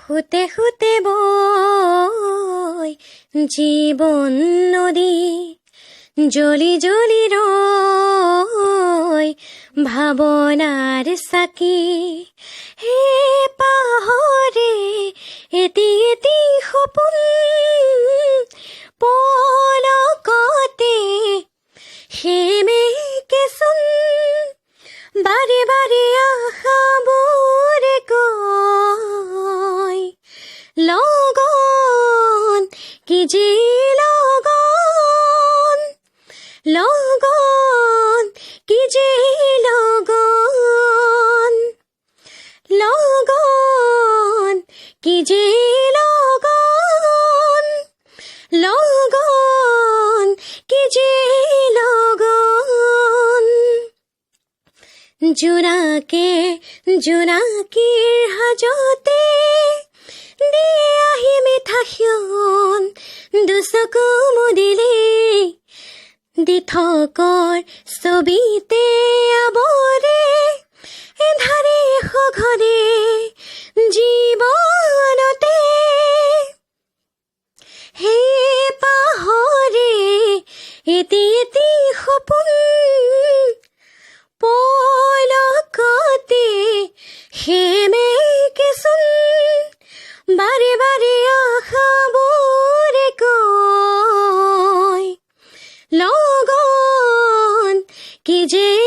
শুতে শুতে বৈ জীৱন নদী জ্বলি জ্বলি ৰয় ভাৱনাৰ চাকি হে পাহৰে এটি এটি সপোন পলকতে সেমেকেচোন বাৰে বাৰে আশাবোৰে কয় লগন কি যে লগন লগন কি যে লগন লগন কি যে লগন লগন কি যে লগন জোনাকে জোনাকীৰ হাজতে দি আহি মিঠা সিয়ন দুচকু মুদিলে দি থকৰ ছবিতে আৱৰে এন্ধাৰে সঘনে জীৱনতে হে পাহৰে এটি এটি সপোন পলকতে সেমেকেচোন বাৰে বাৰে আশাবোৰে কয় লগন কি যে